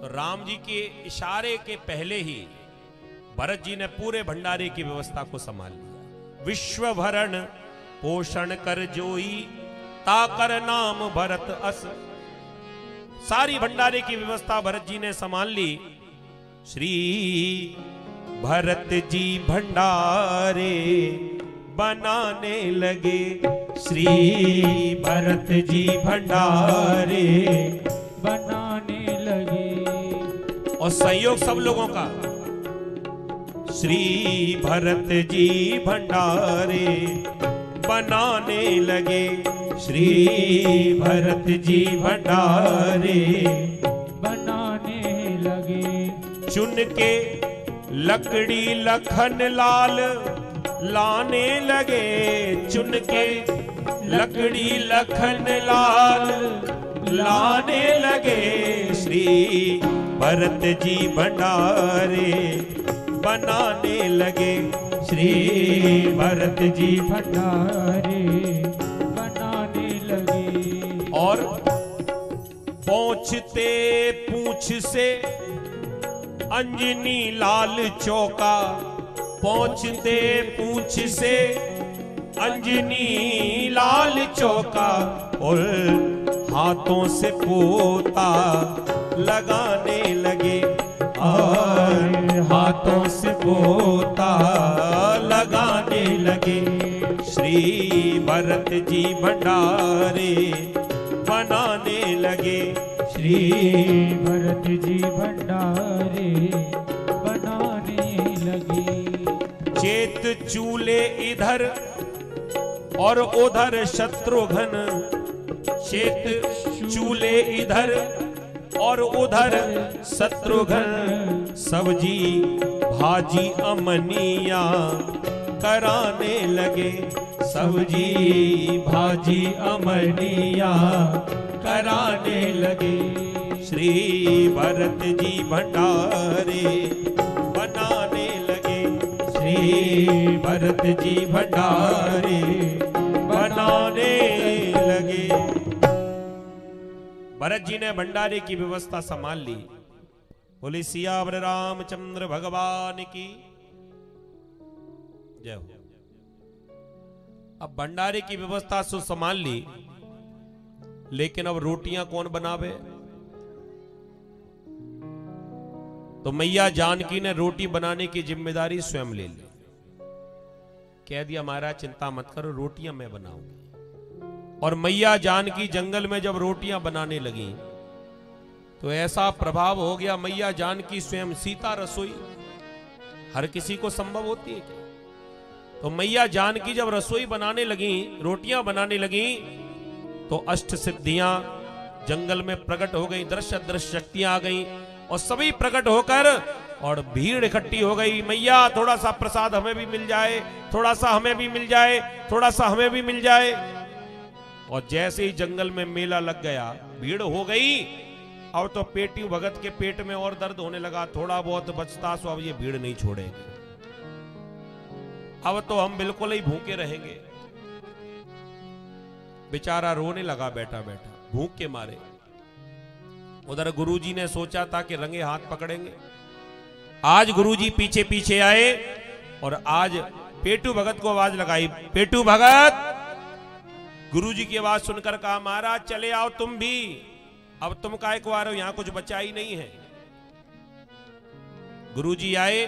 तो राम जी के इशारे के पहले ही भरत जी ने पूरे भंडारे की व्यवस्था को संभाल लिया। विश्व भरण पोषण कर जोई ताकर नाम भरत अस। सारी भंडारे की व्यवस्था भरत जी ने संभाल ली। श्री भरत जी भंडारे बनाने लगे। श्री भरत जी भंडारे बनाने लगे। और सहयोग सब लोगों का। श्री भरत जी भंडारे बनाने लगे। श्री भरत जी भंडारे बनाने लगे। चुन के लकड़ी लखन लाल लाने लगे। चुन के लकड़ी लखन लाल लाने लगे। श्री भरत जी भंडारे बनाने लगे। श्री भरत जी भंडारे बनाने लगे। और पहुंचते पूछ से अंजनी लाल चौका। पहुंचते पूछ से अंजनी लाल चौका। और हाथों से पोता लगाने लगे। और हाथों से पोता लगाने लगे। श्री भरत जी भंडारे बनाने लगे। श्री भरत जी भंडारे बनाने लगे। चेत चूले इधर और उधर शत्रुघ्न। चेत चूले इधर और उधर शत्रुघ्न। सब्जी भाजी अमनिया कराने लगे। सब्जी भाजी अमनिया कराने लगे। श्री भरत जी भंडारे बनाने लगे। श्री भरत जी भंडारे बनाने लगे। भरत जी ने भंडारे की व्यवस्था संभाल ली। बोले सियावर रामचंद्र भगवान की जय हो। अब भंडारे की व्यवस्था सो संभाल ली, लेकिन अब रोटियां कौन बनावे? तो मैया जानकी ने रोटी बनाने की जिम्मेदारी स्वयं ले ली। कह दिया महाराज चिंता मत करो, रोटियां मैं बनाऊंगी। और मैया जानकी जंगल में जब रोटियां बनाने लगी तो ऐसा प्रभाव हो गया, मैया जानकी स्वयं सीता रसोई हर किसी को संभव होती है क्या? तो मैया जानकी जब रसोई बनाने लगी, रोटियां बनाने लगी, तो अष्ट सिद्धियां जंगल में प्रकट हो गई, दृश्य अदृश्य शक्तियां आ गई और सभी प्रकट होकर और भीड़ इकट्ठी हो गई। मैया थोड़ा सा प्रसाद हमें भी मिल जाए, थोड़ा सा हमें भी मिल जाए, थोड़ा सा हमें भी मिल जाए। और जैसे ही जंगल में मेला लग गया, भीड़ हो गई, अब तो पेटू भगत के पेट में और दर्द होने लगा। थोड़ा बहुत बचता सो अब ये भीड़ नहीं छोड़ेंगे, अब तो हम बिल्कुल ही भूखे रहेंगे। बेचारा रोने लगा बैठा बैठा भूख के मारे। उधर गुरुजी ने सोचा था कि रंगे हाथ पकड़ेंगे। आज गुरुजी पीछे पीछे आए और आज पेटू भगत को आवाज लगाई, पेटू भगत। गुरुजी की आवाज सुनकर कहा महाराज चले आओ तुम भी, अब तुम काहे को आ रहे हो, यहां कुछ बचा ही नहीं है। गुरुजी आए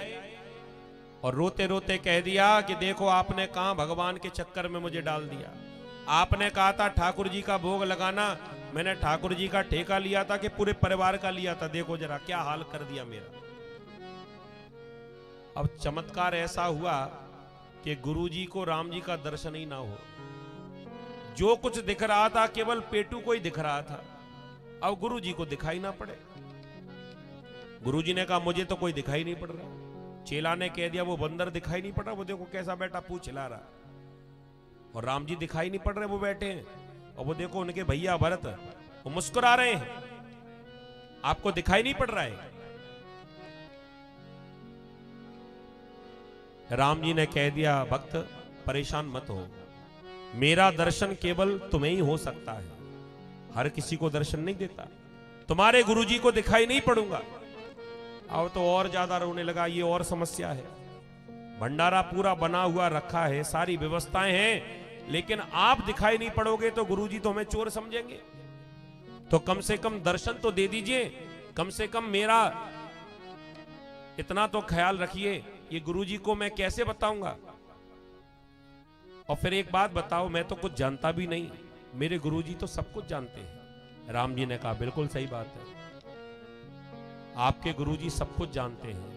और रोते रोते कह दिया कि देखो आपने कहां भगवान के चक्कर में मुझे डाल दिया। आपने कहा था ठाकुर जी का भोग लगाना, मैंने ठाकुर जी का ठेका लिया था कि पूरे परिवार का लिया था, देखो जरा क्या हाल कर दिया मेरा। अब चमत्कार ऐसा हुआ कि गुरुजी को राम जी का दर्शन ही ना हो। जो कुछ दिख रहा था केवल पेटू को ही दिख रहा था, अब गुरुजी को दिखाई ना पड़े। गुरुजी ने कहा मुझे तो कोई दिखाई नहीं पड़ रहा। चेला ने कह दिया वो बंदर दिखाई नहीं पड़ रहा, वो देखो कैसा बैठा पूछ हिला रहा। और राम जी दिखाई नहीं पड़ रहे, वो बैठे हैं। और वो देखो उनके भैया भरत वो मुस्कुरा रहे हैं, आपको दिखाई नहीं पड़ रहा है। राम जी ने कह दिया भक्त परेशान मत हो, मेरा दर्शन केवल तुम्हें ही हो सकता है, हर किसी को दर्शन नहीं देता। तुम्हारे गुरुजी को दिखाई नहीं पड़ूंगा। अब तो और ज्यादा रोने लगा, ये और समस्या है। भंडारा पूरा बना हुआ रखा है, सारी व्यवस्थाएं हैं, लेकिन आप दिखाई नहीं पड़ोगे तो गुरुजी तो हमें चोर समझेंगे। तो कम से कम दर्शन तो दे दीजिए, कम से कम मेरा इतना तो ख्याल रखिए। ये गुरुजी को मैं कैसे बताऊंगा? और फिर एक बात बताओ, मैं तो कुछ जानता भी नहीं, मेरे गुरुजी तो सब कुछ जानते हैं। राम जी ने कहा बिल्कुल सही बात है, आपके गुरुजी सब कुछ जानते हैं,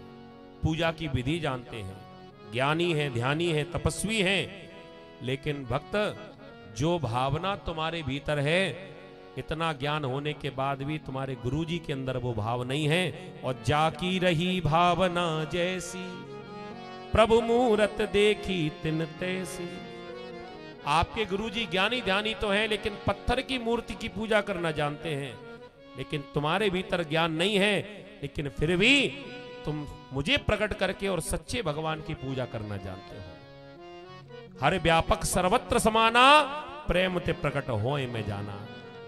पूजा की विधि जानते हैं, ज्ञानी हैं, ध्यानी हैं, तपस्वी हैं, लेकिन भक्त जो भावना तुम्हारे भीतर है, इतना ज्ञान होने के बाद भी तुम्हारे गुरुजी के अंदर वो भाव नहीं है। और जाकी रही भावना जैसी, प्रभु मूरत देखी तिन तैसी। आपके गुरुजी ज्ञानी ध्यानी तो हैं, लेकिन पत्थर की मूर्ति की पूजा करना जानते हैं, लेकिन तुम्हारे भीतर ज्ञान नहीं है, लेकिन फिर भी तुम मुझे प्रकट करके और सच्चे भगवान की पूजा करना जानते हो। हर व्यापक सर्वत्र समाना, प्रेम ते प्रकट होए में जाना।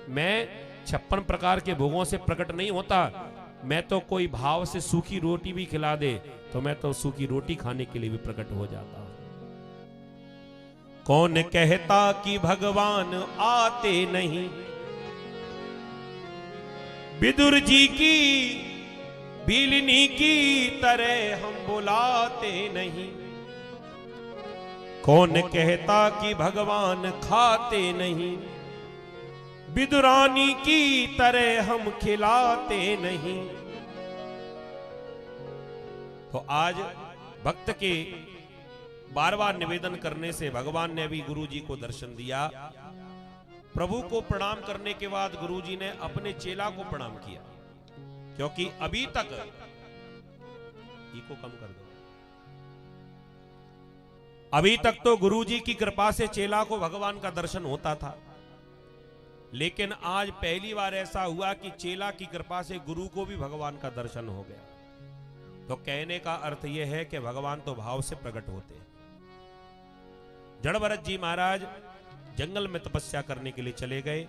मैं 56 प्रकार के भोगों से प्रकट नहीं होता, मैं तो कोई भाव से सूखी रोटी भी खिला दे तो मैं तो सूखी रोटी खाने के लिए भी प्रकट हो जाता हूं। कौन कहता कि भगवान आते नहीं, विदुर जी की बिलनी की तरह हम बुलाते नहीं। कौन कहता कि भगवान खाते नहीं, विदुरानी की तरह हम खिलाते नहीं। तो आज भक्त के बार बार निवेदन करने से भगवान ने भी गुरु जी को दर्शन दिया। प्रभु को प्रणाम करने के बाद गुरु जी ने अपने चेला को प्रणाम किया, क्योंकि अभी तक को कम कर दो, अभी तक तो गुरु जी की कृपा से चेला को भगवान का दर्शन होता था, लेकिन आज पहली बार ऐसा हुआ कि चेला की कृपा से गुरु को भी भगवान का दर्शन हो गया। तो कहने का अर्थ यह है कि भगवान तो भाव से प्रकट होते हैं। जड़ भरत जी महाराज जंगल में तपस्या करने के लिए चले गए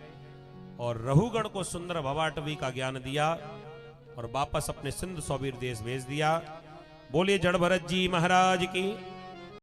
और रहुगण को सुंदर भवाटवी का ज्ञान दिया और वापस अपने सिंध सौबीर देश भेज दिया। बोलिए जड़ भरत जी महाराज की।